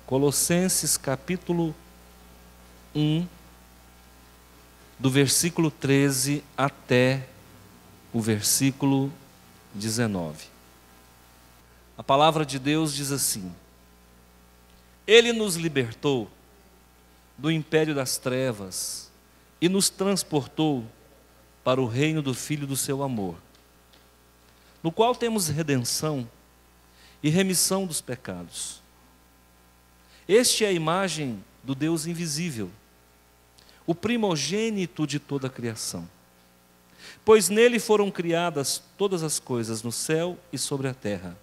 Colossenses capítulo 1, do versículo 13 até o versículo 19. A palavra de Deus diz assim: Ele nos libertou do império das trevas e nos transportou para o reino do Filho do seu amor, no qual temos redenção e remissão dos pecados. Este é a imagem do Deus invisível, o primogênito de toda a criação. Pois nele foram criadas todas as coisas no céu e sobre a terra,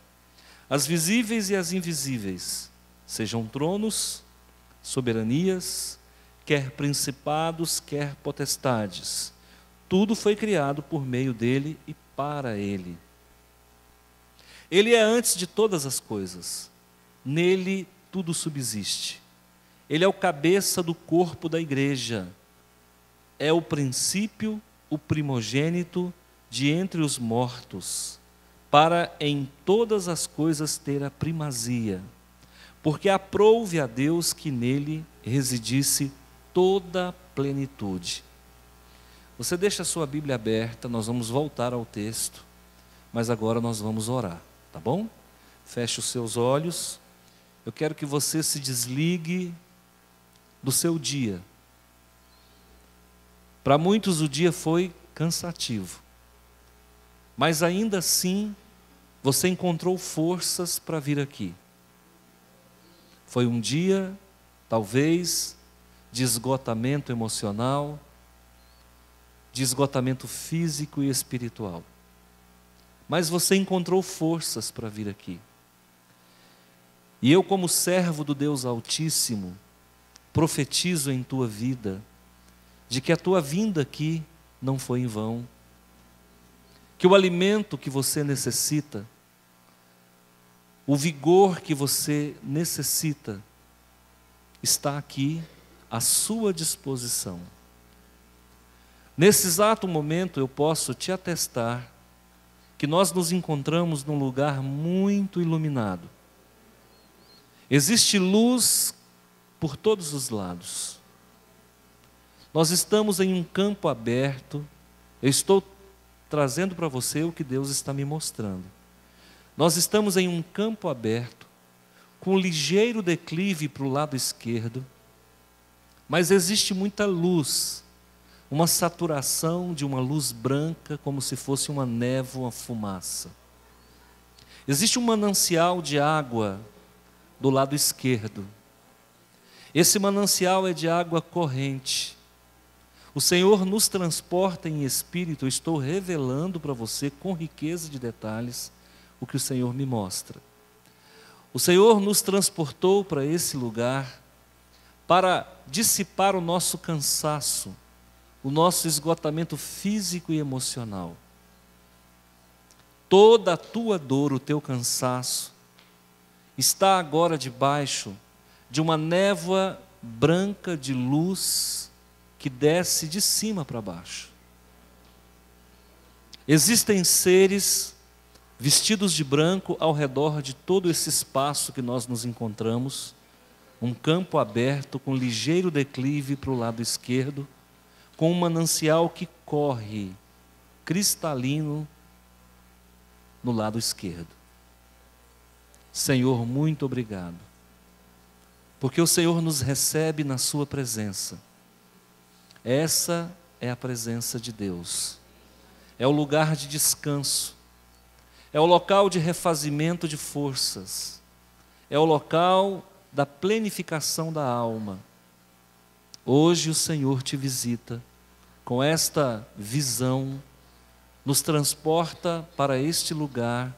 as visíveis e as invisíveis, sejam tronos, soberanias, quer principados, quer potestades. Tudo foi criado por meio dele e para ele. Ele é antes de todas as coisas, nele tudo subsiste. Ele é o cabeça do corpo da igreja, é o princípio, o primogênito de entre os mortos, para em todas as coisas ter a primazia, porque aprouve a Deus que nele residisse toda a plenitude. Você deixa a sua Bíblia aberta, nós vamos voltar ao texto, mas agora nós vamos orar, tá bom? Feche os seus olhos. Eu quero que você se desligue do seu dia. Para muitos o dia foi cansativo, mas ainda assim você encontrou forças para vir aqui. Foi um dia, talvez, de esgotamento emocional, de esgotamento físico e espiritual, mas você encontrou forças para vir aqui. E eu, como servo do Deus Altíssimo, profetizo em tua vida, de que a tua vinda aqui não foi em vão, que o alimento que você necessita, o vigor que você necessita, está aqui à sua disposição. Nesse exato momento eu posso te atestar que nós nos encontramos num lugar muito iluminado. Existe luz por todos os lados. Nós estamos em um campo aberto. Eu estou trazendo para você o que Deus está me mostrando. Nós estamos em um campo aberto, com um ligeiro declive para o lado esquerdo, mas existe muita luz, uma saturação de uma luz branca, como se fosse uma névoa, uma fumaça. Existe um manancial de água do lado esquerdo. Esse manancial é de água corrente. O Senhor nos transporta em espírito. Eu estou revelando para você com riqueza de detalhes o que o Senhor me mostra. O Senhor nos transportou para esse lugar para dissipar o nosso cansaço, o nosso esgotamento físico e emocional. Toda a tua dor, o teu cansaço, está agora debaixo de uma névoa branca de luz que desce de cima para baixo. Existem seres vestidos de branco ao redor de todo esse espaço que nós nos encontramos, um campo aberto com ligeiro declive para o lado esquerdo, com um manancial que corre cristalino no lado esquerdo. Senhor, muito obrigado, porque o Senhor nos recebe na sua presença. Essa é a presença de Deus, é o lugar de descanso, é o local de refazimento de forças, é o local da plenificação da alma. Hoje o Senhor te visita com esta visão, nos transporta para este lugar,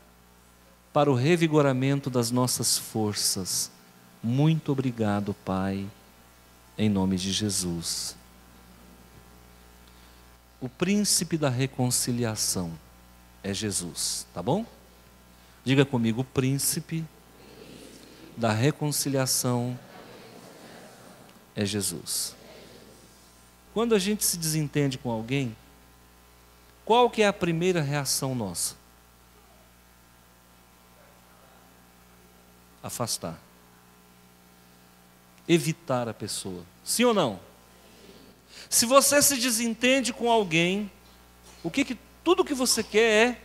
para o revigoramento das nossas forças. Muito obrigado, Pai, em nome de Jesus. O príncipe da reconciliação é Jesus, tá bom? Diga comigo: o príncipe da reconciliação é Jesus. quando a gente se desentende com alguém, qual que é a primeira reação nossa? Afastar. Evitar a pessoa. Sim ou não? Se você se desentende com alguém, tudo que você quer é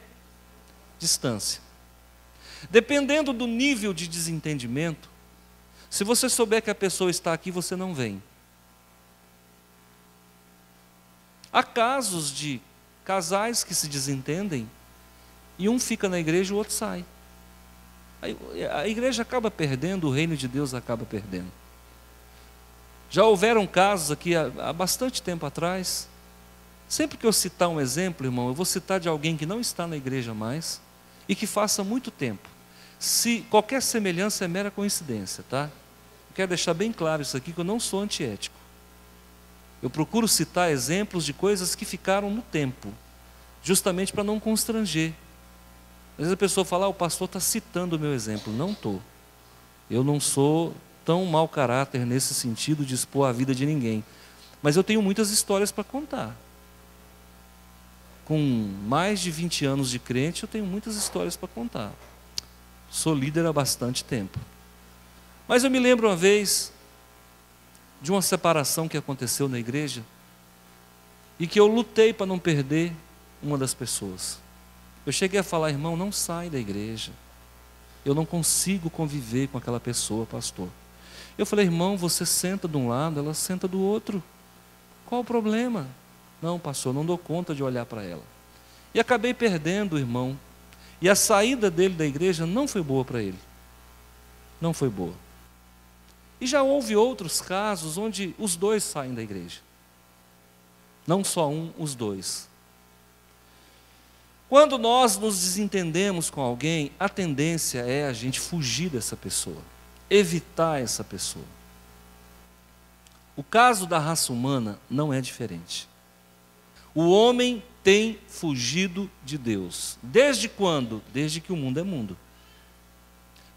distância. Dependendo do nível de desentendimento, se você souber que a pessoa está aqui, você não vem. Há casos de casais que se desentendem e um fica na igreja e o outro sai. A igreja acaba perdendo, o reino de Deus acaba perdendo. Já houveram casos aqui há bastante tempo atrás. Sempre que eu citar um exemplo, irmão, eu vou citar de alguém que não está na igreja mais e que faça muito tempo. Se qualquer semelhança é mera coincidência, tá? Eu quero deixar bem claro isso aqui, que eu não sou antiético. Eu procuro citar exemplos de coisas que ficaram no tempo, justamente para não constranger. Às vezes a pessoa fala, o pastor está citando o meu exemplo. Não estou. Eu não sou tão mau caráter nesse sentido de expor a vida de ninguém. Mas eu tenho muitas histórias para contar. Com mais de 20 anos de crente, eu tenho muitas histórias para contar. Sou líder há bastante tempo. Mas eu me lembro uma vez de uma separação que aconteceu na igreja e que eu lutei para não perder uma das pessoas. Eu cheguei a falar, irmão, não sai da igreja. Eu não consigo conviver com aquela pessoa, pastor. Eu falei, irmão, você senta de um lado, ela senta do outro. Qual o problema? Não, pastor, não dou conta de olhar para ela. E acabei perdendo o irmão. E a saída dele da igreja não foi boa para ele. Não foi boa. E já houve outros casos onde os dois saem da igreja. Não só um, os dois. Quando nós nos desentendemos com alguém, a tendência é a gente fugir dessa pessoa, evitar essa pessoa. O caso da raça humana não é diferente. O homem tem fugido de Deus. Desde quando? Desde que o mundo é mundo.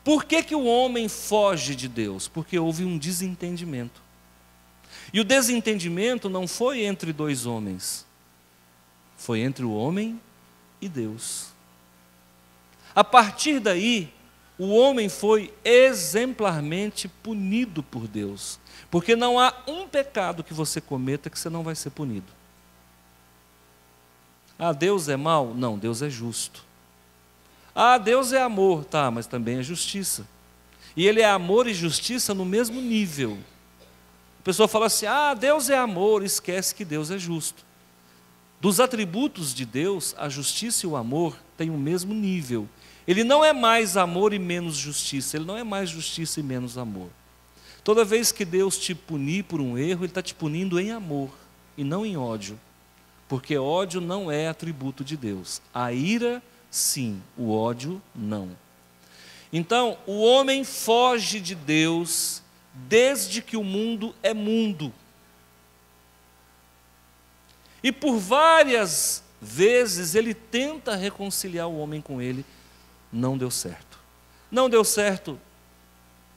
Por que o homem foge de Deus? Porque houve um desentendimento. E o desentendimento não foi entre dois homens, foi entre o homem e Deus. A partir daí, o homem foi exemplarmente punido por Deus, porque não há um pecado que você cometa que você não vai ser punido. Ah, Deus é mau? Não, Deus é justo. Ah, Deus é amor, tá, mas também é justiça. E Ele é amor e justiça no mesmo nível. A pessoa fala assim, ah, Deus é amor, esquece que Deus é justo. Dos atributos de Deus, a justiça e o amor têm o mesmo nível. Ele não é mais amor e menos justiça, Ele não é mais justiça e menos amor. Toda vez que Deus te punir por um erro, Ele está te punindo em amor e não em ódio. Porque ódio não é atributo de Deus. A ira, sim, o ódio, não. Então, o homem foge de Deus desde que o mundo é mundo. E por várias vezes ele tenta reconciliar o homem com ele, não deu certo. Não deu certo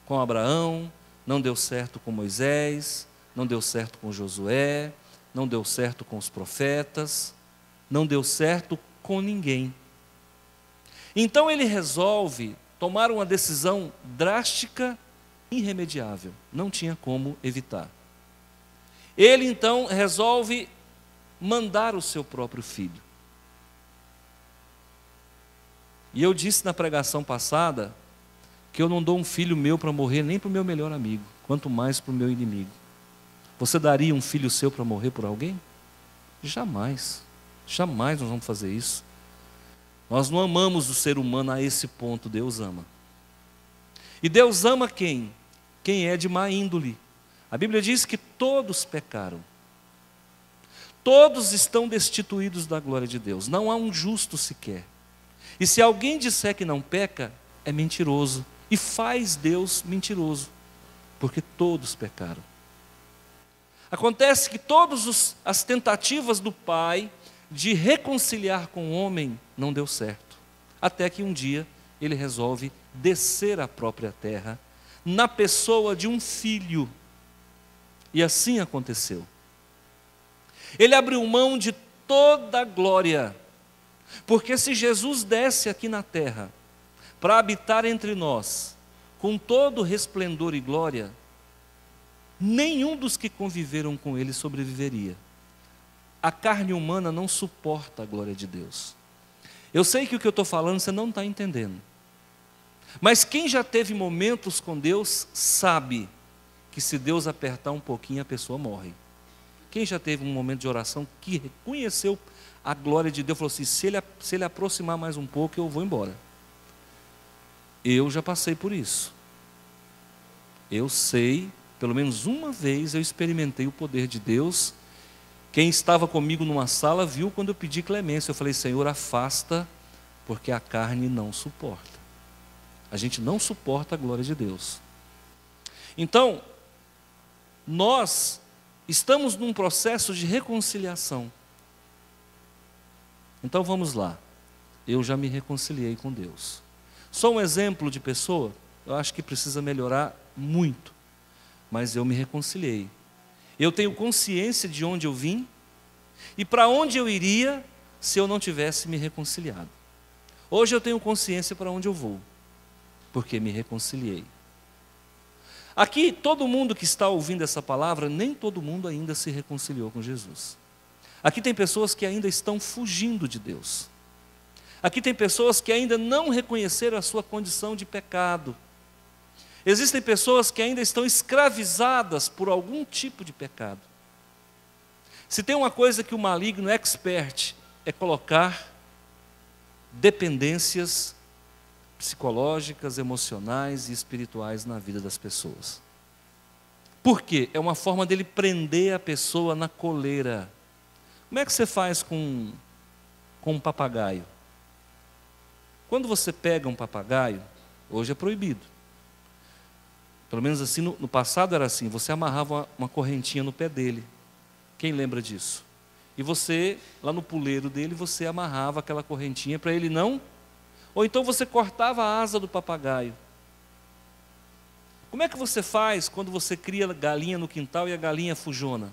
com Abraão, não deu certo com Moisés, não deu certo com Josué, não deu certo com os profetas, não deu certo com ninguém. Então ele resolve tomar uma decisão drástica, irremediável, não tinha como evitar. Ele então resolve mandar o seu próprio filho. E eu disse na pregação passada que eu não dou um filho meu para morrer nem para o meu melhor amigo, quanto mais para o meu inimigo. Você daria um filho seu para morrer por alguém? Jamais. Jamais nós vamos fazer isso. Nós não amamos o ser humano a esse ponto, Deus ama. E Deus ama quem? Quem é de má índole. A Bíblia diz que todos pecaram. Todos estão destituídos da glória de Deus. Não há um justo sequer. E se alguém disser que não peca, é mentiroso. E faz Deus mentiroso. Porque todos pecaram. Acontece que todas as tentativas do Pai de reconciliar com o homem não deu certo. Até que um dia ele resolve descer à própria terra, na pessoa de um filho. E assim aconteceu. Ele abriu mão de toda a glória. Porque se Jesus desce aqui na terra para habitar entre nós, com todo resplendor e glória, nenhum dos que conviveram com ele sobreviveria. A carne humana não suporta a glória de Deus. Eu sei que o que eu estou falando você não está entendendo. Mas quem já teve momentos com Deus sabe que se Deus apertar um pouquinho a pessoa morre. Quem já teve um momento de oração que reconheceu a glória de Deus, falou assim, se ele aproximar mais um pouco eu vou embora. Eu já passei por isso. Eu sei, pelo menos uma vez eu experimentei o poder de Deus. Quem estava comigo numa sala viu quando eu pedi clemência. Eu falei, Senhor, afasta, porque a carne não suporta. A gente não suporta a glória de Deus. Então, nós estamos num processo de reconciliação. Então vamos lá. Eu já me reconciliei com Deus. Sou um exemplo de pessoa, eu acho que precisa melhorar muito, mas eu me reconciliei. Eu tenho consciência de onde eu vim e para onde eu iria se eu não tivesse me reconciliado. Hoje eu tenho consciência para onde eu vou, porque me reconciliei. Aqui, todo mundo que está ouvindo essa palavra, nem todo mundo ainda se reconciliou com Jesus. Aqui tem pessoas que ainda estão fugindo de Deus. Aqui tem pessoas que ainda não reconheceram a sua condição de pecado. Existem pessoas que ainda estão escravizadas por algum tipo de pecado. Se tem uma coisa que o maligno é expert, é colocar dependências psicológicas, emocionais e espirituais na vida das pessoas. Por quê? É uma forma dele prender a pessoa na coleira. Como é que você faz com um papagaio? Quando você pega um papagaio, hoje é proibido. Pelo menos assim, no passado era assim, você amarrava uma correntinha no pé dele. Quem lembra disso? E você, lá no puleiro dele, você amarrava aquela correntinha para ele não... Ou então você cortava a asa do papagaio. Como é que você faz quando você cria galinha no quintal e a galinha fujona?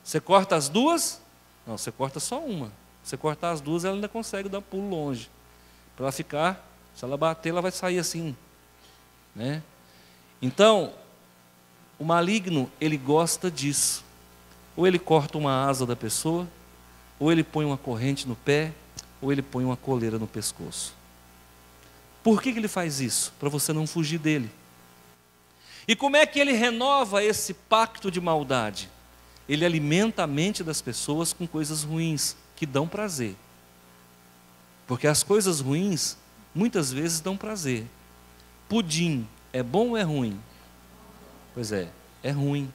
Você corta as duas? Não, você corta só uma. Se você cortar as duas, ela ainda consegue dar pulo longe. Para ela ficar, se ela bater, ela vai sair assim, né? Então, o maligno, ele gosta disso. Ou ele corta uma asa da pessoa, ou ele põe uma corrente no pé, ou ele põe uma coleira no pescoço. Por que ele faz isso? Para você não fugir dele. E como é que ele renova esse pacto de maldade? Ele alimenta a mente das pessoas com coisas ruins, que dão prazer. Porque as coisas ruins, muitas vezes dão prazer. Pudim, é bom ou é ruim? Pois é ruim.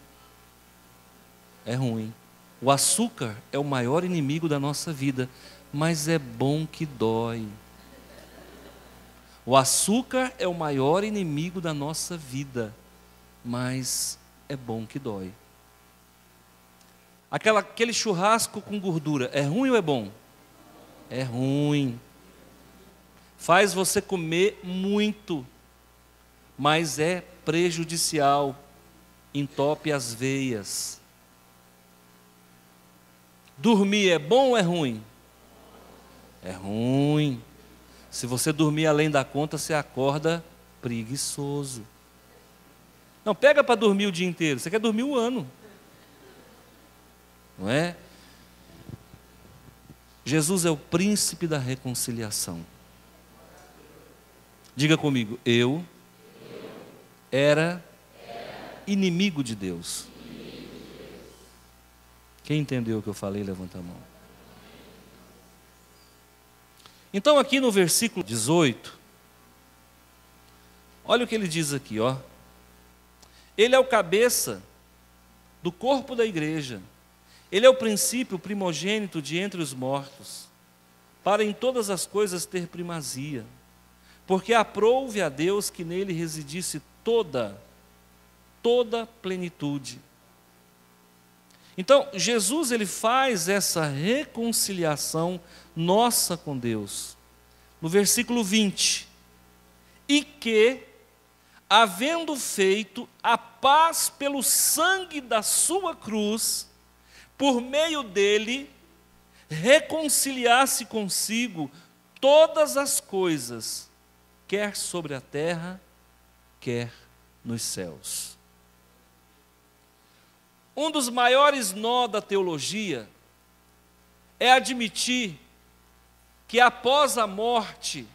É ruim. O açúcar é o maior inimigo da nossa vida, mas é bom que dói. O açúcar é o maior inimigo da nossa vida, mas é bom que dói. Aquele churrasco com gordura, é ruim ou é bom? É ruim. Faz você comer muito, mas é prejudicial, entope as veias. Dormir é bom ou é ruim? É ruim. Se você dormir além da conta, você acorda preguiçoso. Não, pega para dormir o dia inteiro, você quer dormir o ano. Não é? Jesus é o príncipe da reconciliação. Diga comigo, eu era inimigo de Deus. Quem entendeu o que eu falei, levanta a mão. Então aqui no versículo 18, olha o que ele diz aqui, ó. Ele é o cabeça do corpo da igreja. Ele é o princípio, o primogênito de entre os mortos, para em todas as coisas ter primazia, porque aprouve a Deus que nele residisse toda plenitude. Então, Jesus ele faz essa reconciliação nossa com Deus. No versículo 20, e que, havendo feito a paz pelo sangue da sua cruz, por meio dele, reconciliasse consigo todas as coisas, quer sobre a terra, quer nos céus. Um dos maiores nós da teologia é admitir que após a morte,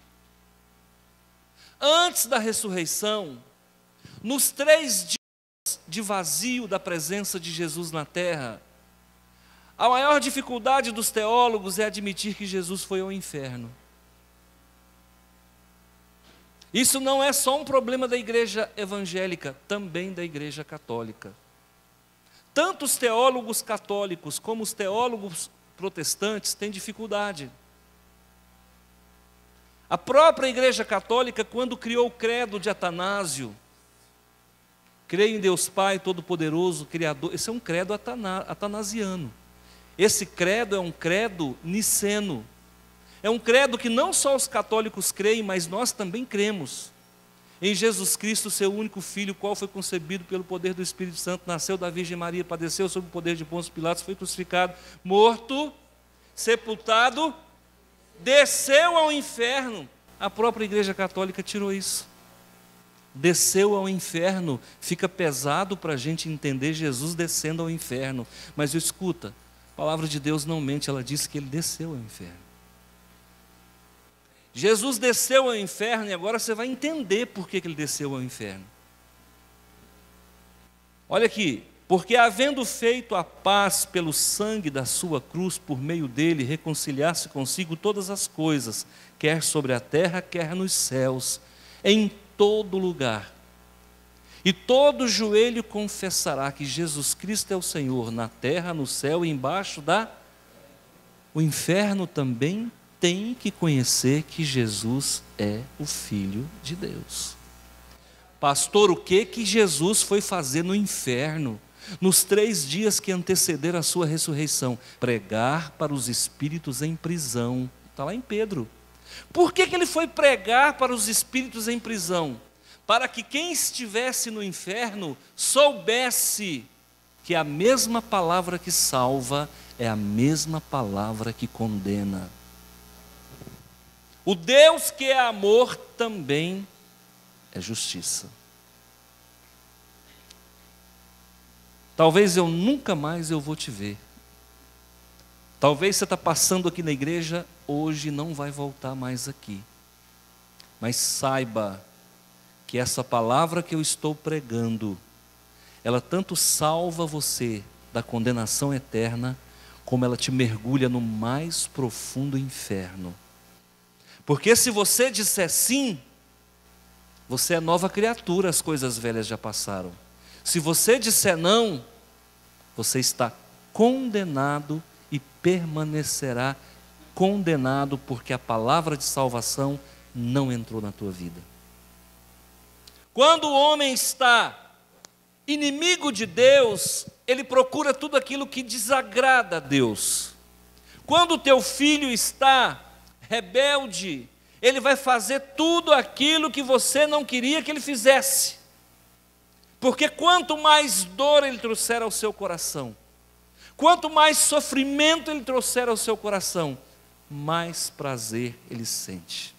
antes da ressurreição, nos 3 dias de vazio da presença de Jesus na terra, a maior dificuldade dos teólogos é admitir que Jesus foi ao inferno. Isso não é só um problema da igreja evangélica, também da igreja católica. Tanto os teólogos católicos como os teólogos protestantes têm dificuldade. A própria igreja católica, quando criou o credo de Atanásio, creio em Deus Pai Todo-Poderoso, Criador, esse é um credo atanasiano. Esse credo é um credo niceno. É um credo que não só os católicos creem, mas nós também cremos. Em Jesus Cristo, seu único Filho, qual foi concebido pelo poder do Espírito Santo, nasceu da Virgem Maria, padeceu sob o poder de Pôncio Pilatos, foi crucificado, morto, sepultado, desceu ao inferno. A própria igreja católica tirou isso. Desceu ao inferno. Fica pesado para a gente entender Jesus descendo ao inferno. Mas escuta, a palavra de Deus não mente, ela diz que ele desceu ao inferno. Jesus desceu ao inferno e agora você vai entender por que ele desceu ao inferno. Olha aqui, porque havendo feito a paz pelo sangue da sua cruz, por meio dele, reconciliar-se consigo todas as coisas, quer sobre a terra, quer nos céus, em todo lugar. E todo joelho confessará que Jesus Cristo é o Senhor, na terra, no céu e embaixo da... O inferno também tem que conhecer que Jesus é o Filho de Deus. Pastor, o que Jesus foi fazer no inferno, nos 3 dias que antecederam a sua ressurreição? Pregar para os espíritos em prisão. Está lá em Pedro. Por que ele foi pregar para os espíritos em prisão? Para que quem estivesse no inferno soubesse que a mesma palavra que salva é a mesma palavra que condena. O Deus que é amor também é justiça. Talvez eu nunca mais vou te ver. Talvez você está passando aqui na igreja hoje e não vai voltar mais aqui. Mas saiba que essa palavra que eu estou pregando, ela tanto salva você da condenação eterna, como ela te mergulha no mais profundo inferno. Porque se você disser sim, você é nova criatura, as coisas velhas já passaram. Se você disser não, você está condenado e permanecerá condenado, porque a palavra de salvação não entrou na tua vida. Quando o homem está inimigo de Deus, ele procura tudo aquilo que desagrada a Deus. Quando o teu filho está rebelde, ele vai fazer tudo aquilo que você não queria que ele fizesse. Porque quanto mais dor ele trouxer ao seu coração, quanto mais sofrimento ele trouxer ao seu coração, mais prazer ele sente.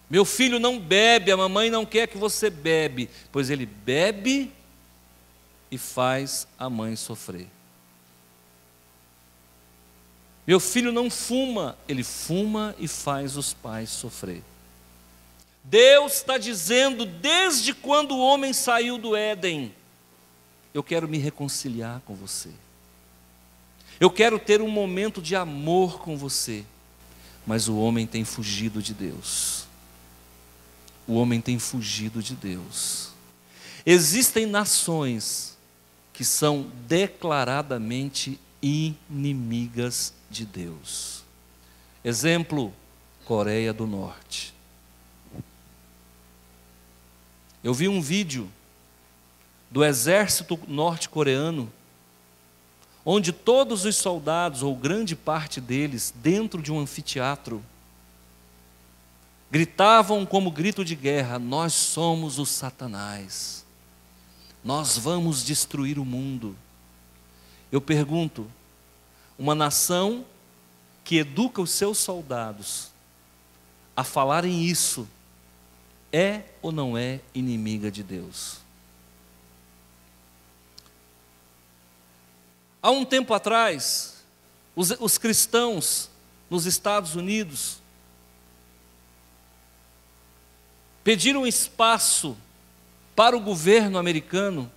Meu filho não bebe, a mamãe não quer que você bebe, pois ele bebe e faz a mãe sofrer. Meu filho não fuma, ele fuma e faz os pais sofrer. Deus está dizendo, desde quando o homem saiu do Éden, eu quero me reconciliar com você. Eu quero ter um momento de amor com você. Mas o homem tem fugido de Deus. O homem tem fugido de Deus. Existem nações que são declaradamente inimigas de Deus. Exemplo, Coreia do Norte. Eu vi um vídeo do exército norte-coreano, onde todos os soldados, ou grande parte deles, dentro de um anfiteatro, gritavam como grito de guerra: nós somos o Satanás, nós vamos destruir o mundo. Eu pergunto, uma nação que educa os seus soldados a falarem isso, é ou não é inimiga de Deus? Há um tempo atrás, os cristãos nos Estados Unidos pediram espaço para o governo americano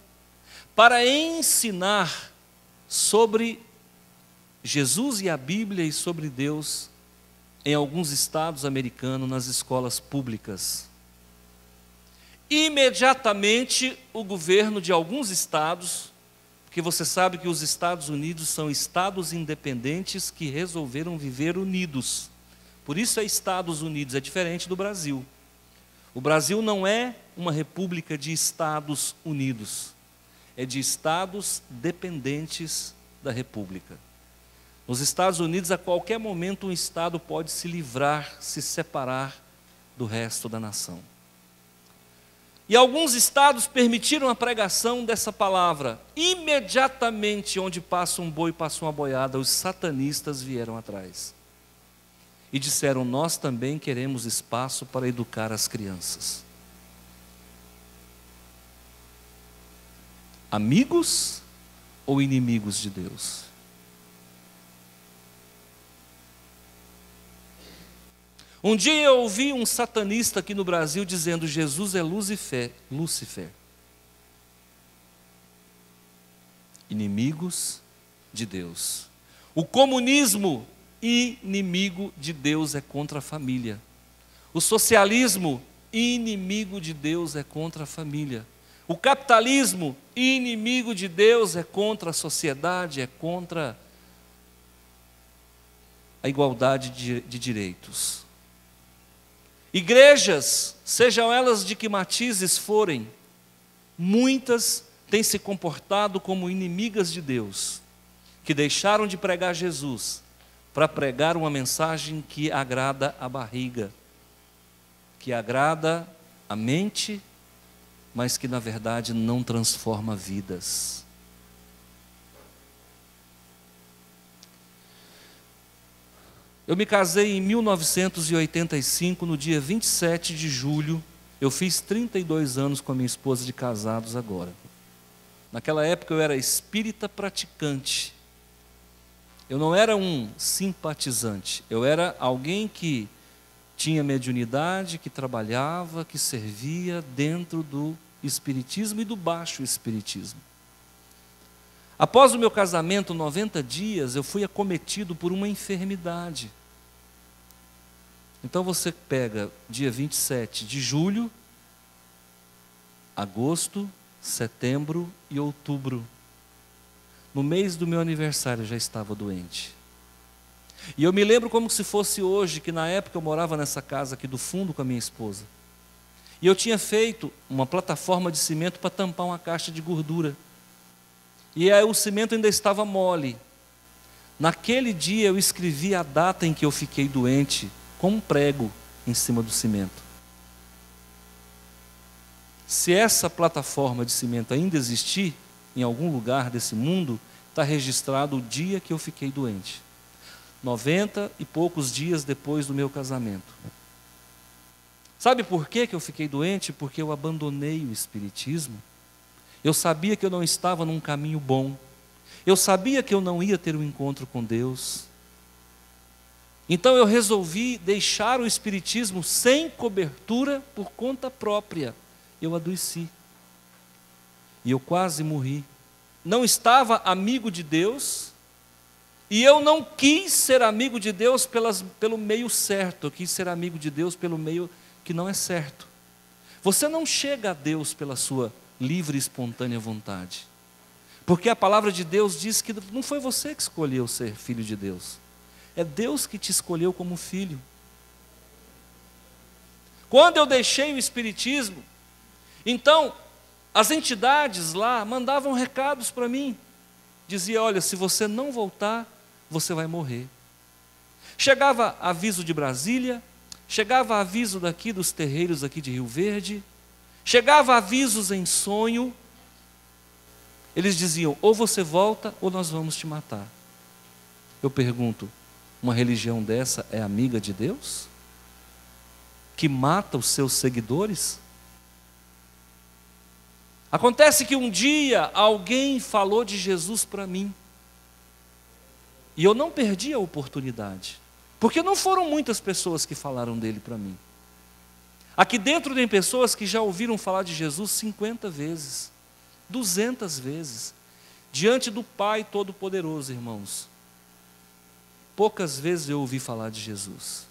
para ensinar sobre Jesus e a Bíblia e sobre Deus em alguns estados americanos nas escolas públicas. Imediatamente o governo de alguns estados, porque você sabe que os Estados Unidos são estados independentes que resolveram viver unidos. Por isso é Estados Unidos, é diferente do Brasil. O Brasil não é uma república de Estados Unidos, é de estados dependentes da república. Nos Estados Unidos, a qualquer momento, um estado pode se livrar, se separar do resto da nação. E alguns estados permitiram a pregação dessa palavra. Imediatamente, onde passa um boi, passa uma boiada, os satanistas vieram atrás. E disseram, nós também queremos espaço para educar as crianças. Amigos ou inimigos de Deus? Um dia eu ouvi um satanista aqui no Brasil dizendo, Jesus é Lúcifer. Inimigos de Deus. O comunismo, inimigo de Deus, é contra a família. O socialismo, inimigo de Deus, é contra a família. O capitalismo, inimigo de Deus, é contra a sociedade, é contra a igualdade de direitos. Igrejas, sejam elas de que matizes forem, muitas têm se comportado como inimigas de Deus, que deixaram de pregar Jesus para pregar uma mensagem que agrada a barriga, que agrada a mente, mas que na verdade não transforma vidas. Eu me casei em 1985, no dia 27 de julho. Eu fiz 32 anos com a minha esposa de casados agora. Naquela época eu era espírita praticante. Eu não era um simpatizante. Eu era alguém que tinha mediunidade, que trabalhava, que servia dentro do espiritismo e do baixo espiritismo. Após o meu casamento, 90 dias, eu fui acometido por uma enfermidade. Então você pega dia 27 de julho, agosto, setembro e outubro. No mês do meu aniversário eu já estava doente. E eu me lembro como se fosse hoje, que na época eu morava nessa casa aqui do fundo com a minha esposa. E eu tinha feito uma plataforma de cimento para tampar uma caixa de gordura. E aí o cimento ainda estava mole. Naquele dia eu escrevi a data em que eu fiquei doente, com um prego em cima do cimento. Se essa plataforma de cimento ainda existir, em algum lugar desse mundo, está registrado o dia que eu fiquei doente. 90 e poucos dias depois do meu casamento. Sabe por que eu fiquei doente? Porque eu abandonei o espiritismo. Eu sabia que eu não estava num caminho bom. Eu sabia que eu não ia ter um encontro com Deus. Então eu resolvi deixar o espiritismo sem cobertura por conta própria. Eu adoeci. E eu quase morri. Não estava amigo de Deus. E eu não quis ser amigo de Deus pelo meio certo. Eu quis ser amigo de Deus pelo meio que não é certo. Você não chega a Deus pela sua livre e espontânea vontade. Porque a palavra de Deus diz que não foi você que escolheu ser filho de Deus. É Deus que te escolheu como filho. Quando eu deixei o espiritismo, então as entidades lá mandavam recados para mim. Dizia, olha, se você não voltar, você vai morrer. Chegava aviso de Brasília, chegava aviso daqui dos terreiros aqui de Rio Verde, chegava avisos em sonho, Eles diziam: ou você volta ou nós vamos te matar. Eu pergunto, uma religião dessa é amiga de Deus? Que mata os seus seguidores? Acontece que um dia alguém falou de Jesus para mim, e eu não perdi a oportunidade, porque não foram muitas pessoas que falaram dele para mim. Aqui dentro tem pessoas que já ouviram falar de Jesus 50 vezes, 200 vezes, diante do Pai Todo-Poderoso, irmãos. Poucas vezes eu ouvi falar de Jesus.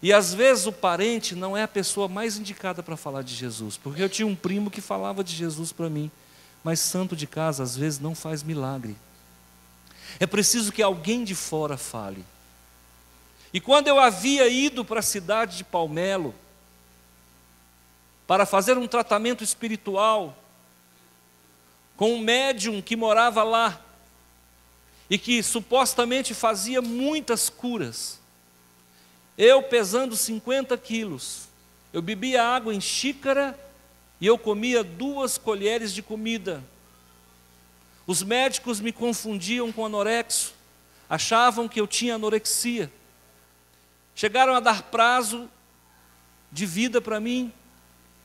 E às vezes o parente não é a pessoa mais indicada para falar de Jesus, porque eu tinha um primo que falava de Jesus para mim, mas santo de casa às vezes não faz milagre. É preciso que alguém de fora fale. E quando eu havia ido para a cidade de Palmelo, para fazer um tratamento espiritual, com um médium que morava lá, e que supostamente fazia muitas curas, eu pesando 50 quilos, eu bebia água em xícara, e eu comia 2 colheres de comida. Os médicos me confundiam com anorexo, achavam que eu tinha anorexia. Chegaram a dar prazo de vida para mim,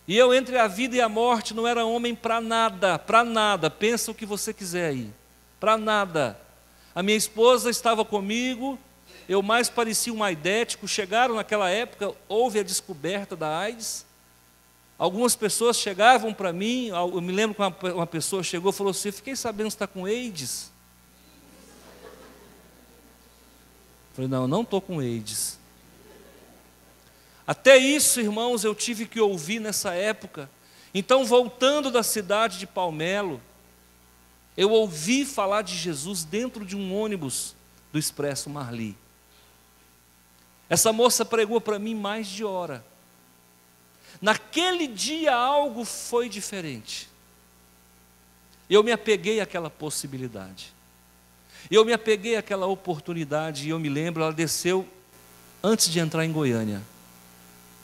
e eu entre a vida e a morte não era homem para nada, pensa o que você quiser aí, para nada. A minha esposa estava comigo, eu mais parecia um aidético. Chegaram naquela época, houve a descoberta da AIDS. Algumas pessoas chegavam para mim, eu me lembro que uma pessoa chegou e falou assim: fiquei sabendo que você está com AIDS. Eu falei: não estou com AIDS. Até isso, irmãos, eu tive que ouvir nessa época. Então, voltando da cidade de Palmelo, eu ouvi falar de Jesus dentro de um ônibus do Expresso Marli. Essa moça pregou para mim mais de hora. Naquele dia algo foi diferente. Eu me apeguei àquela possibilidade. Eu me apeguei àquela oportunidade, e eu me lembro, ela desceu antes de entrar em Goiânia.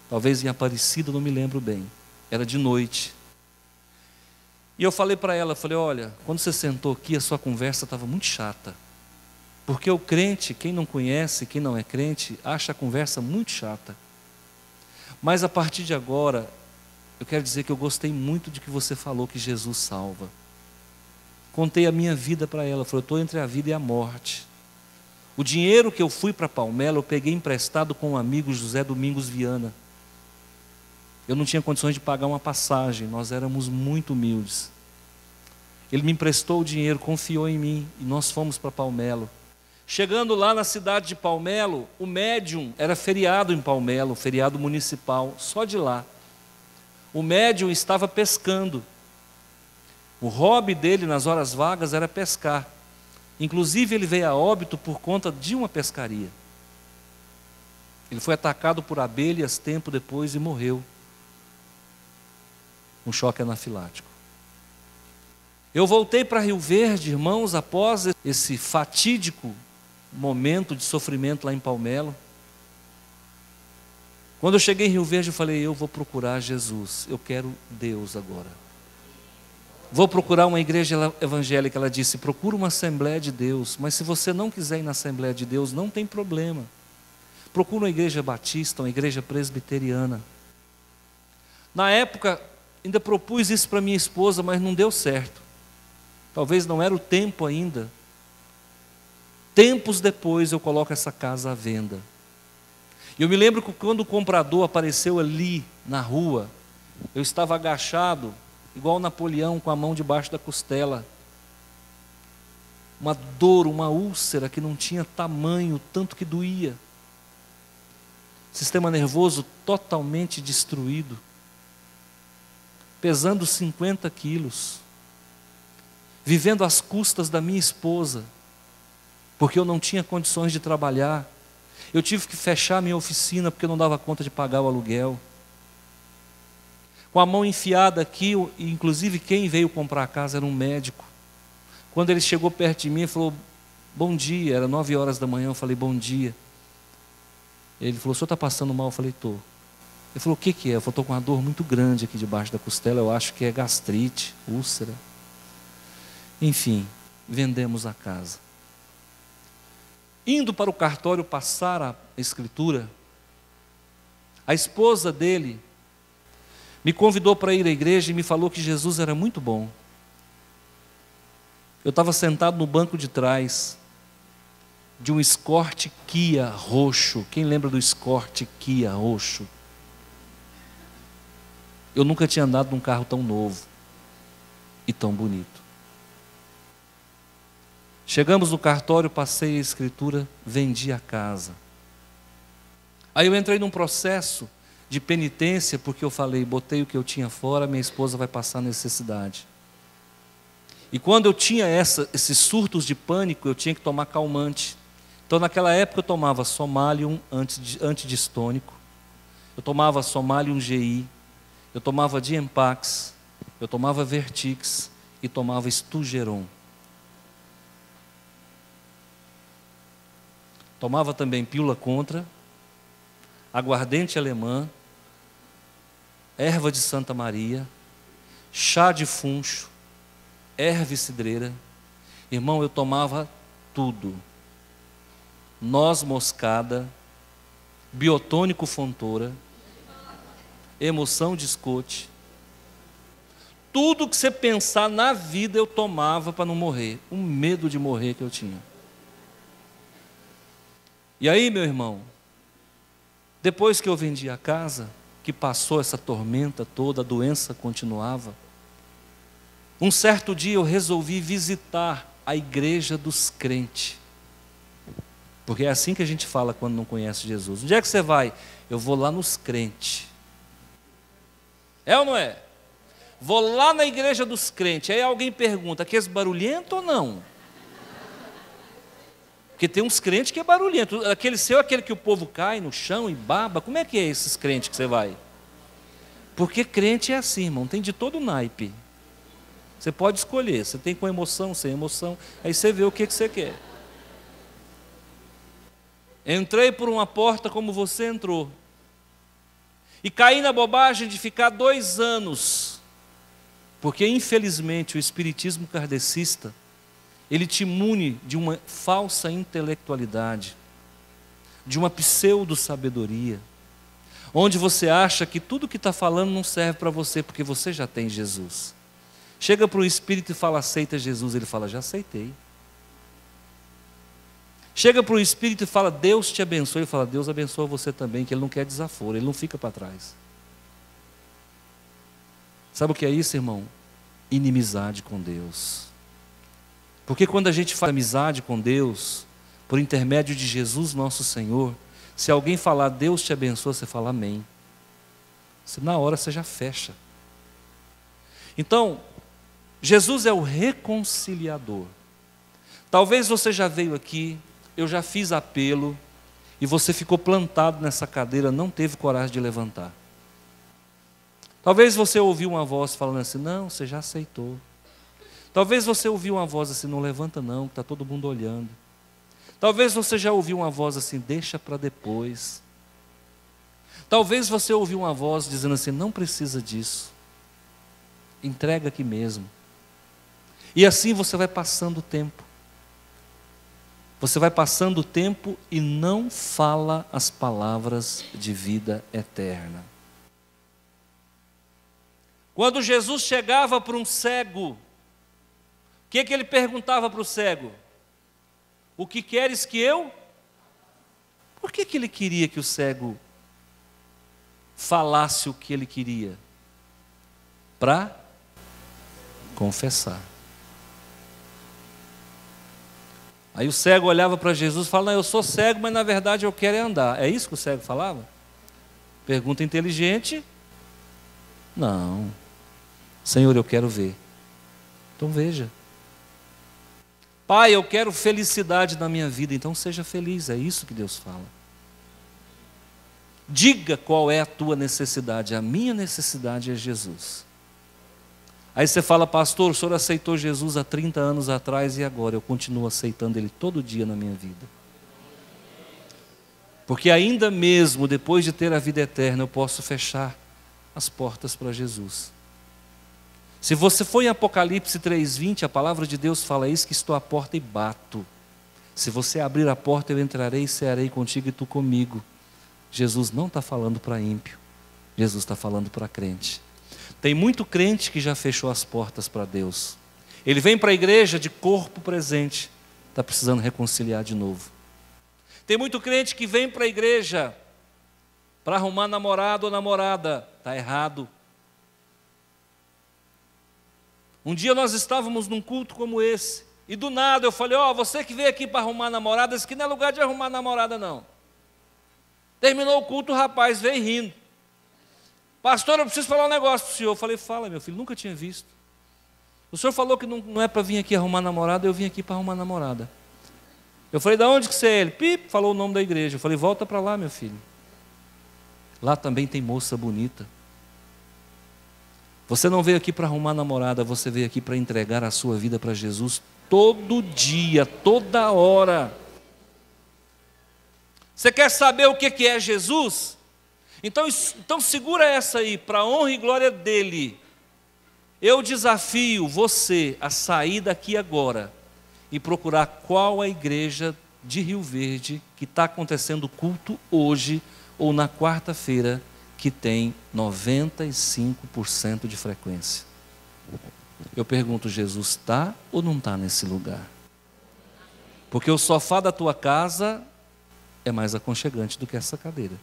Talvez em Aparecida, não me lembro bem. Era de noite. E eu falei para ela, olha, quando você sentou aqui, a sua conversa estava muito chata. Porque o crente, quem não conhece, quem não é crente, acha a conversa muito chata. Mas a partir de agora, eu quero dizer que eu gostei muito de que você falou que Jesus salva. Contei a minha vida para ela, eu estou entre a vida e a morte. O dinheiro que eu fui para Palmelo, eu peguei emprestado com um amigo, José Domingos Viana. Eu não tinha condições de pagar uma passagem, nós éramos muito humildes. Ele me emprestou o dinheiro, confiou em mim, e nós fomos para Palmelo. Chegando lá na cidade de Palmelo, o médium, era feriado em Palmelo, feriado municipal, só de lá. O médium estava pescando. O hobby dele nas horas vagas era pescar. Inclusive ele veio a óbito por conta de uma pescaria. Ele foi atacado por abelhas tempo depois e morreu. Um choque anafilático. Eu voltei para Rio Verde, irmãos, após esse fatídico momento de sofrimento lá em Palmelo. Quando eu cheguei em Rio Verde, eu falei: eu vou procurar Jesus, eu quero Deus agora. Vou procurar uma igreja evangélica. Ela disse: procura uma Assembleia de Deus, mas se você não quiser ir na Assembleia de Deus, não tem problema. Procura uma igreja batista, uma igreja presbiteriana. Na época, ainda propus isso para minha esposa, mas não deu certo. Talvez não era o tempo ainda. Tempos depois eu coloco essa casa à venda. E eu me lembro que quando o comprador apareceu ali na rua, eu estava agachado, igual Napoleão, com a mão debaixo da costela. Uma dor, uma úlcera que não tinha tamanho, tanto que doía. Sistema nervoso totalmente destruído. Pesando 50 quilos. Vivendo às custas da minha esposa. Porque eu não tinha condições de trabalhar. Eu tive que fechar minha oficina porque eu não dava conta de pagar o aluguel. Com a mão enfiada aqui, inclusive quem veio comprar a casa era um médico. Quando ele chegou perto de mim, ele falou: bom dia, era 9 horas da manhã, eu falei: bom dia. Ele falou: o senhor está passando mal? Eu falei: estou. Ele falou: o que é? Eu falei: estou com uma dor muito grande aqui debaixo da costela, eu acho que é gastrite, úlcera. Enfim, vendemos a casa. Indo para o cartório passar a escritura, a esposa dele me convidou para ir à igreja e me falou que Jesus era muito bom. Eu estava sentado no banco de trás de um Escort Kia roxo. Quem lembra do Escort Kia roxo? Eu nunca tinha andado num carro tão novo e tão bonito. Chegamos no cartório, passei a escritura, vendi a casa. Aí eu entrei num processo de penitência, porque eu falei, botei o que eu tinha fora, minha esposa vai passar necessidade. E quando eu tinha esses surtos de pânico, eu tinha que tomar calmante. Então naquela época eu tomava Somalium antidistônico, eu tomava Somalium GI, eu tomava Diempax, eu tomava Vertix e tomava Stugeron. Tomava também pílula contra, aguardente alemã, erva de Santa Maria, chá de funcho, erva cidreira. Irmão, eu tomava tudo. Noz moscada, biotônico fontoura, emoção de escote. Tudo que você pensar na vida eu tomava para não morrer. Um medo de morrer que eu tinha. E aí, meu irmão, depois que eu vendi a casa, que passou essa tormenta toda, a doença continuava, um certo dia eu resolvi visitar a igreja dos crentes. Porque é assim que a gente fala quando não conhece Jesus. Onde é que você vai? Eu vou lá nos crentes. É ou não é? Vou lá na igreja dos crentes. Aí alguém pergunta, que é barulhento ou não? Porque tem uns crentes que é barulhento. Aquele seu é aquele que o povo cai no chão e baba. Como é que é esses crentes que você vai? Porque crente é assim, irmão. Tem de todo naipe. Você pode escolher. Você tem com emoção, sem emoção. Aí você vê o que você quer. Entrei por uma porta como você entrou. E caí na bobagem de ficar 2 anos. Porque infelizmente o espiritismo kardecista, ele te mune de uma falsa intelectualidade, de uma pseudo-sabedoria, onde você acha que tudo que está falando não serve para você, porque você já tem Jesus. Chega para o espírito e fala, aceita Jesus, ele fala, já aceitei. Chega para o espírito e fala, Deus te abençoe, ele fala, Deus abençoa você também, que ele não quer desaforo, ele não fica para trás. Sabe o que é isso, irmão? Inimizade com Deus. Porque quando a gente faz amizade com Deus, por intermédio de Jesus nosso Senhor, se alguém falar Deus te abençoa, você fala amém. Na hora você já fecha. Então, Jesus é o reconciliador. Talvez você já veio aqui, eu já fiz apelo, e você ficou plantado nessa cadeira, não teve coragem de levantar. Talvez você ouviu uma voz falando assim, não, você já aceitou. Talvez você ouviu uma voz assim, não levanta não, que está todo mundo olhando. Talvez você já ouviu uma voz assim, deixa para depois. Talvez você ouviu uma voz dizendo assim, não precisa disso. Entrega aqui mesmo. E assim você vai passando o tempo. Você vai passando o tempo e não fala as palavras de vida eterna. Quando Jesus chegava para um cego, o que ele perguntava para o cego? O que queres que eu? Por que ele queria que o cego falasse o que ele queria? Para confessar. Aí o cego olhava para Jesus e falava, eu sou cego, mas na verdade eu quero é andar. É isso que o cego falava? Pergunta inteligente. Não. Senhor, eu quero ver. Então veja. Pai, eu quero felicidade na minha vida, então seja feliz. É isso que Deus fala. Diga qual é a tua necessidade. A minha necessidade é Jesus. Aí você fala, pastor, o senhor aceitou Jesus há 30 anos atrás e agora eu continuo aceitando Ele todo dia na minha vida. Porque ainda mesmo depois de ter a vida eterna, eu posso fechar as portas para Jesus. Se você for em Apocalipse 3:20, a palavra de Deus fala isso, que estou à porta e bato. Se você abrir a porta, eu entrarei e cearei contigo e tu comigo. Jesus não está falando para ímpio, Jesus está falando para crente. Tem muito crente que já fechou as portas para Deus. Ele vem para a igreja de corpo presente, está precisando reconciliar de novo. Tem muito crente que vem para a igreja para arrumar namorado ou namorada, está errado. Um dia nós estávamos num culto como esse, e do nada eu falei, você que veio aqui para arrumar namorada, esse aqui não é lugar de arrumar namorada não. Terminou o culto, o rapaz veio rindo. Pastor, eu preciso falar um negócio para o senhor. Eu falei, fala meu filho, nunca tinha visto. O senhor falou que não é para vir aqui arrumar namorada, eu vim aqui para arrumar namorada. Eu falei, de onde que você é? Ele, falou o nome da igreja. Eu falei, volta para lá meu filho. Lá também tem moça bonita. Você não veio aqui para arrumar namorada, você veio aqui para entregar a sua vida para Jesus todo dia, toda hora. Você quer saber o que é Jesus? Então segura essa aí, para a honra e glória dele. Eu desafio você a sair daqui agora e procurar qual a igreja de Rio Verde que está acontecendo culto hoje ou na quarta-feira que tem 95% de frequência. Eu pergunto, Jesus está ou não está nesse lugar? Porque o sofá da tua casa é mais aconchegante do que essa cadeira.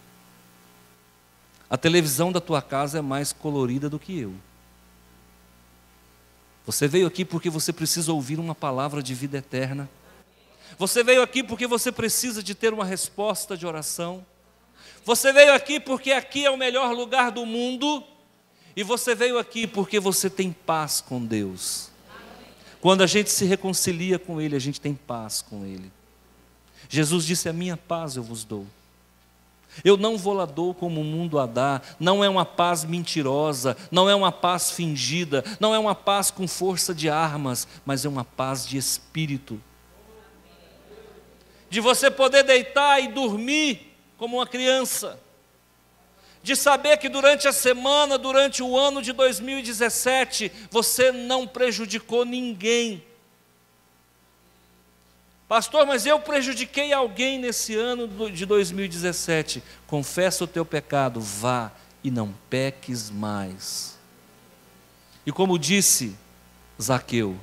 A televisão da tua casa é mais colorida do que eu. Você veio aqui porque você precisa ouvir uma palavra de vida eterna. Você veio aqui porque você precisa de ter uma resposta de oração. Você veio aqui porque aqui é o melhor lugar do mundo. E você veio aqui porque você tem paz com Deus. Quando a gente se reconcilia com Ele, a gente tem paz com Ele. Jesus disse, a minha paz eu vos dou. Eu não vou lá dou como o mundo a dá. Não é uma paz mentirosa, não é uma paz fingida, não é uma paz com força de armas, mas é uma paz de espírito. De você poder deitar e dormir como uma criança. De saber que durante a semana, durante o ano de 2017, você não prejudicou ninguém. Pastor, mas eu prejudiquei alguém nesse ano de 2017. Confessa o teu pecado, vá e não peques mais. E como disse Zaqueu,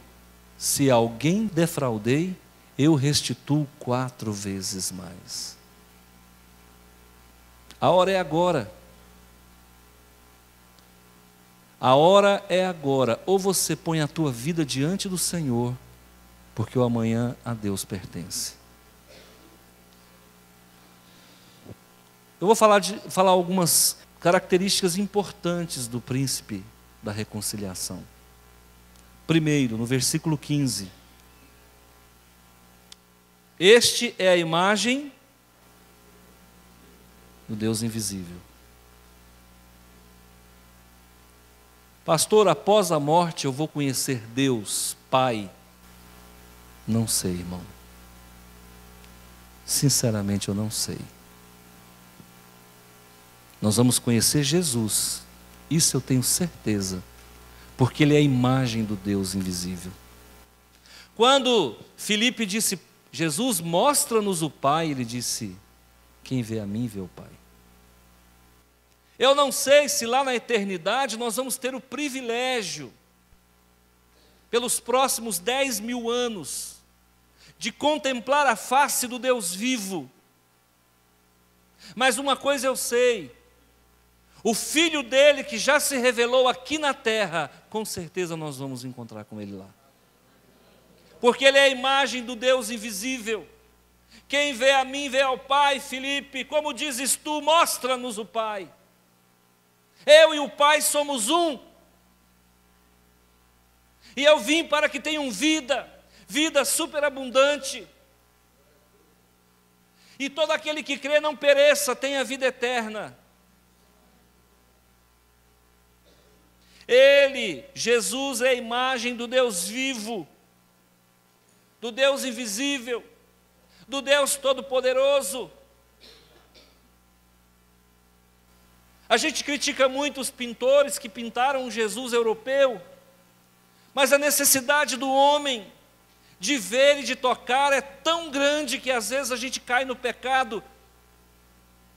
se alguém defraudei, eu restituo 4 vezes mais. A hora é agora. A hora é agora. Ou você põe a tua vida diante do Senhor, porque o amanhã a Deus pertence. Eu vou falar algumas características importantes do príncipe da reconciliação. Primeiro, no versículo 15. Este é a imagem do Deus invisível. Pastor, após a morte eu vou conhecer Deus, Pai. Não sei, irmão. Sinceramente, eu não sei. Nós vamos conhecer Jesus. Isso eu tenho certeza. Porque Ele é a imagem do Deus invisível. Quando Filipe disse, Jesus, mostra-nos o Pai, Ele disse, quem vê a mim, vê o Pai. Eu não sei se lá na eternidade nós vamos ter o privilégio, pelos próximos 10.000 anos, de contemplar a face do Deus vivo. Mas uma coisa eu sei, o Filho dele que já se revelou aqui na terra, com certeza nós vamos encontrar com ele lá. Porque ele é a imagem do Deus invisível. Quem vê a mim, vê ao Pai, Filipe, como dizes tu, mostra-nos o Pai. Eu e o Pai somos um. E eu vim para que tenham vida superabundante. E todo aquele que crê não pereça, tenha vida eterna. Ele, Jesus, é a imagem do Deus vivo, do Deus invisível, do Deus Todo-Poderoso. A gente critica muito os pintores que pintaram um Jesus europeu, Mas a necessidade do homem de ver e de tocar é tão grande que às vezes a gente cai no pecado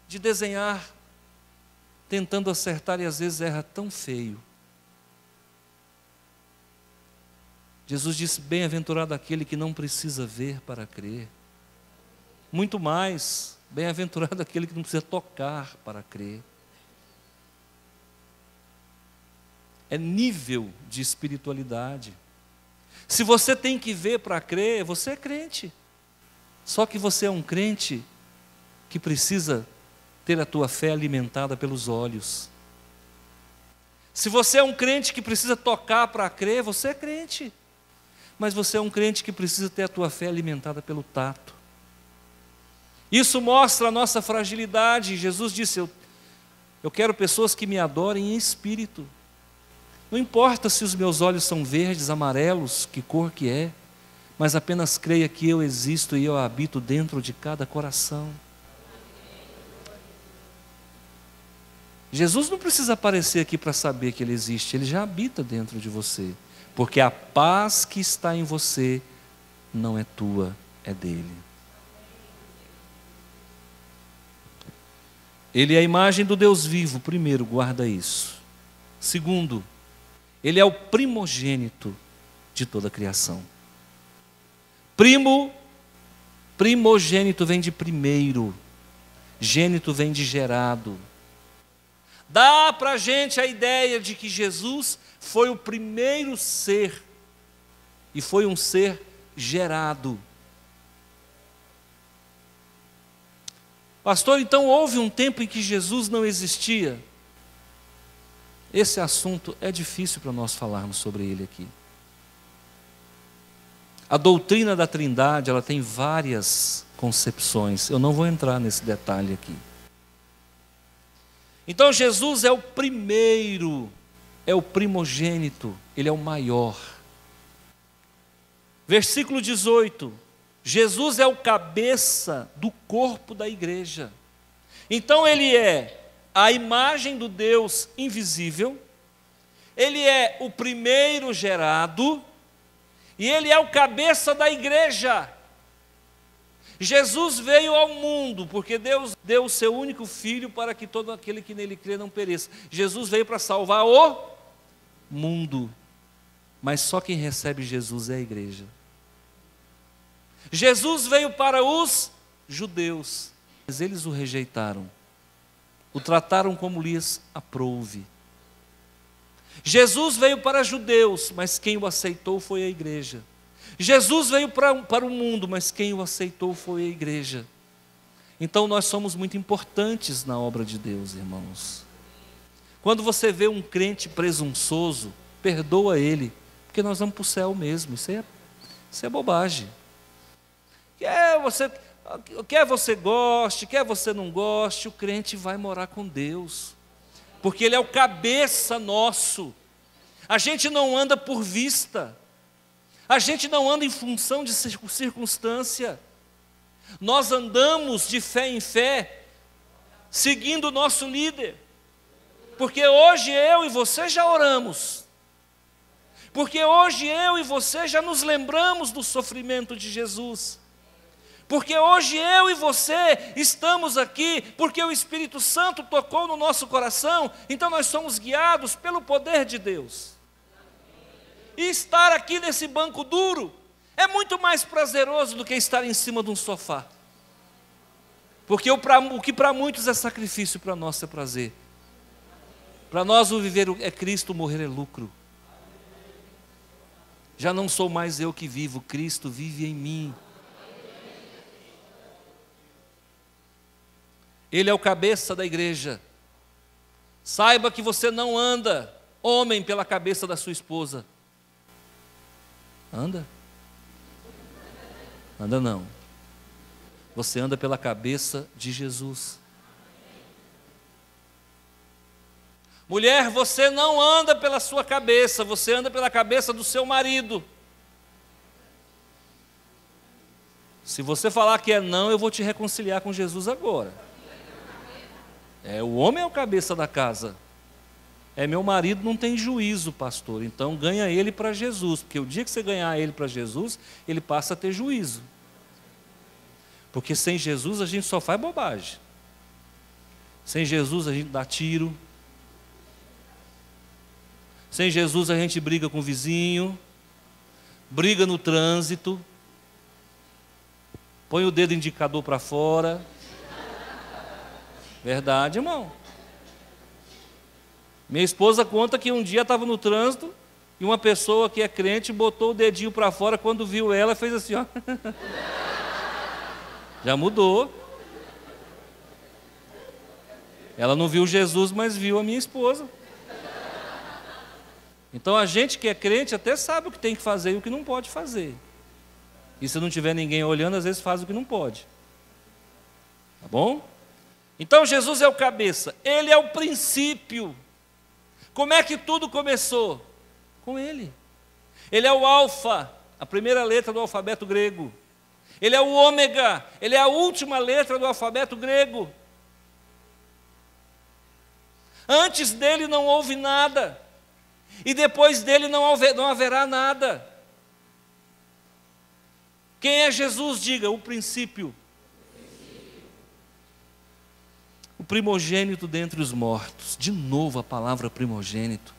de desenhar, tentando acertar, e às vezes erra tão feio. Jesus disse: bem-aventurado aquele que não precisa ver para crer. Muito mais, bem-aventurado aquele que não precisa tocar para crer. É nível de espiritualidade. Se você tem que ver para crer, você é crente. Só que você é um crente que precisa ter a tua fé alimentada pelos olhos. Se você é um crente que precisa tocar para crer, você é crente. Mas você é um crente que precisa ter a tua fé alimentada pelo tato. Isso mostra a nossa fragilidade. Jesus disse: eu quero pessoas que me adorem em espírito. Não importa se os meus olhos são verdes, amarelos, que cor que é, mas apenas creia que eu existo e eu habito dentro de cada coração. Jesus não precisa aparecer aqui para saber que Ele existe, Ele já habita dentro de você, porque a paz que está em você não é tua, é dele. Ele é a imagem do Deus vivo, primeiro, guarda isso. Segundo, Ele é o primogênito de toda a criação. Primogênito vem de primeiro, gênito vem de gerado. Dá para a gente a ideia de que Jesus foi o primeiro ser, e foi um ser gerado. Pastor, então houve um tempo em que Jesus não existia? Esse assunto é difícil para nós falarmos sobre ele aqui. A doutrina da Trindade, ela tem várias concepções. Eu não vou entrar nesse detalhe aqui. Então Jesus é o primeiro, é o primogênito, Ele é o maior. Versículo 18, Jesus é o cabeça do corpo da igreja. Então Ele é a imagem do Deus invisível, Ele é o primeiro gerado, e Ele é o cabeça da igreja. Jesus veio ao mundo, porque Deus deu o seu único filho para que todo aquele que nele crê não pereça. Jesus veio para salvar o mundo, mas só quem recebe Jesus é a igreja. Jesus veio para os judeus, mas eles o rejeitaram, o trataram como lhes aprouve. Jesus veio para judeus, mas quem o aceitou foi a igreja. Jesus veio para o mundo, mas quem o aceitou foi a igreja. Então nós somos muito importantes na obra de Deus, irmãos. Quando você vê um crente presunçoso, perdoa ele, porque nós vamos para o céu mesmo. Isso é bobagem. Quer você goste, quer você não goste, o crente vai morar com Deus, porque Ele é o cabeça nosso. A gente não anda por vista, a gente não anda em função de circunstância, nós andamos de fé em fé, seguindo o nosso líder, porque hoje eu e você já oramos, porque hoje eu e você já nos lembramos do sofrimento de Jesus, porque hoje eu e você estamos aqui, porque o Espírito Santo tocou no nosso coração, então nós somos guiados pelo poder de Deus. E estar aqui nesse banco duro é muito mais prazeroso do que estar em cima de um sofá. Porque o que para muitos é sacrifício, para nós é prazer. Para nós o viver é Cristo, o morrer é lucro. Já não sou mais eu que vivo, Cristo vive em mim. Ele é o cabeça da igreja. Saiba que você não anda, homem, pela cabeça da sua esposa. Anda? Anda não. Você anda pela cabeça de Jesus. Mulher, você não anda pela sua cabeça, você anda pela cabeça do seu marido. Se você falar que é não, eu vou te reconciliar com Jesus agora. O homem é o cabeça da casa. Meu marido não tem juízo, pastor, então ganha ele para Jesus, porque o dia que você ganhar ele para Jesus, ele passa a ter juízo. Porque sem Jesus a gente só faz bobagem. Sem Jesus a gente dá tiro. Sem Jesus a gente briga com o vizinho, briga no trânsito, põe o dedo indicador para fora. Verdade, irmão. Minha esposa conta que um dia estava no trânsito e uma pessoa que é crente botou o dedinho para fora, quando viu ela fez assim, ó. Já mudou. Ela não viu Jesus, mas viu a minha esposa. Então a gente que é crente até sabe o que tem que fazer e o que não pode fazer. E se não tiver ninguém olhando, às vezes faz o que não pode. Tá bom? Então Jesus é o cabeça, Ele é o princípio. Como é que tudo começou? Com Ele. Ele é o alfa, a primeira letra do alfabeto grego. Ele é o ômega, Ele é a última letra do alfabeto grego. Antes dele não houve nada, e depois dele não haverá nada. Quem é Jesus? Diga, o princípio. O primogênito dentre os mortos. De novo a palavra primogênito.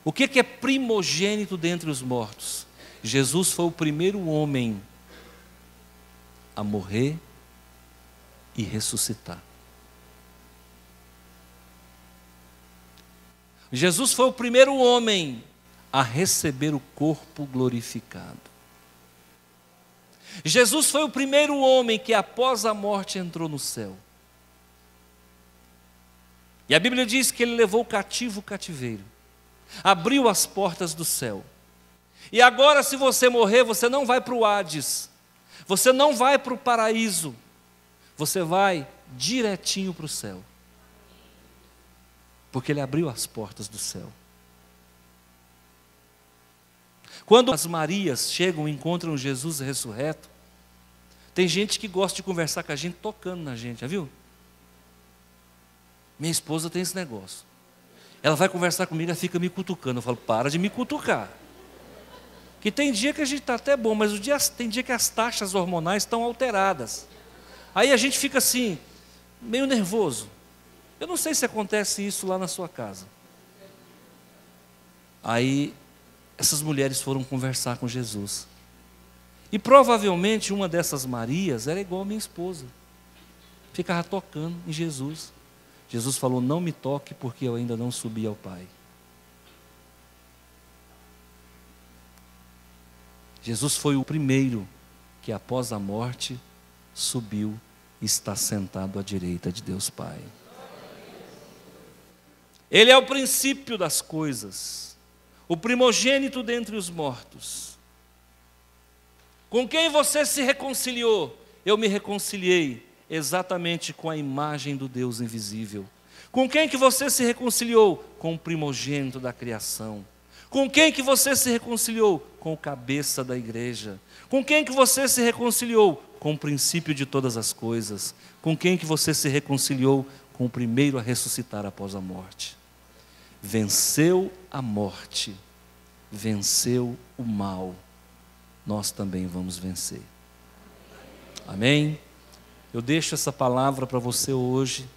O que é primogênito dentre os mortos? Jesus foi o primeiro homem a morrer e ressuscitar. Jesus foi o primeiro homem a receber o corpo glorificado. Jesus foi o primeiro homem que após a morte entrou no céu. E a Bíblia diz que ele levou cativo o cativeiro, abriu as portas do céu. E agora, se você morrer, você não vai para o Hades, você não vai para o paraíso, você vai direitinho para o céu. Porque ele abriu as portas do céu. Quando as Marias chegam e encontram Jesus ressurreto, tem gente que gosta de conversar com a gente tocando na gente, já viu? Minha esposa tem esse negócio. Ela vai conversar comigo, ela fica me cutucando. Eu falo, para de me cutucar. Que tem dia que a gente está até bom, mas tem dia que as taxas hormonais estão alteradas. Aí a gente fica assim, meio nervoso. Eu não sei se acontece isso lá na sua casa. Aí, essas mulheres foram conversar com Jesus. E provavelmente uma dessas Marias era igual a minha esposa. Ficava tocando em Jesus. Jesus falou, não me toque porque eu ainda não subi ao Pai. Jesus foi o primeiro que após a morte subiu e está sentado à direita de Deus Pai. Ele é o princípio das coisas, o primogênito dentre os mortos. Com quem você se reconciliou? Eu me reconciliei exatamente com a imagem do Deus invisível. Com quem que você se reconciliou? Com o primogênito da criação. Com quem que você se reconciliou? Com o cabeça da igreja. Com quem que você se reconciliou? Com o princípio de todas as coisas. Com quem que você se reconciliou? Com o primeiro a ressuscitar após a morte. Venceu a morte, venceu o mal, nós também vamos vencer. Amém? Eu deixo essa palavra para você hoje.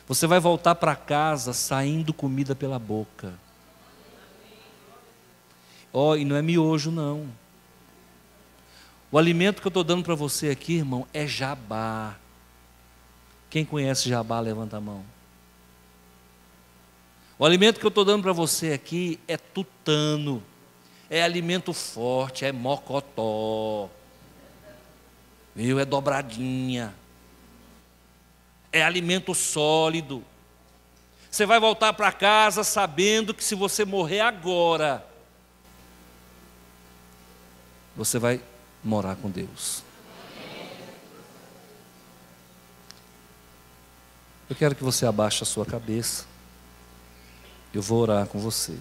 Você vai voltar para casa saindo comida pela boca. E não é miojo não. O alimento que eu estou dando para você aqui, irmão, é jabá. Quem conhece jabá, levanta a mão. O alimento que eu estou dando para você aqui é tutano, é alimento forte, é mocotó, viu? É dobradinha, é alimento sólido. Você vai voltar para casa sabendo que se você morrer agora, você vai morar com Deus. Eu quero que você abaixe a sua cabeça. Eu vou orar com você.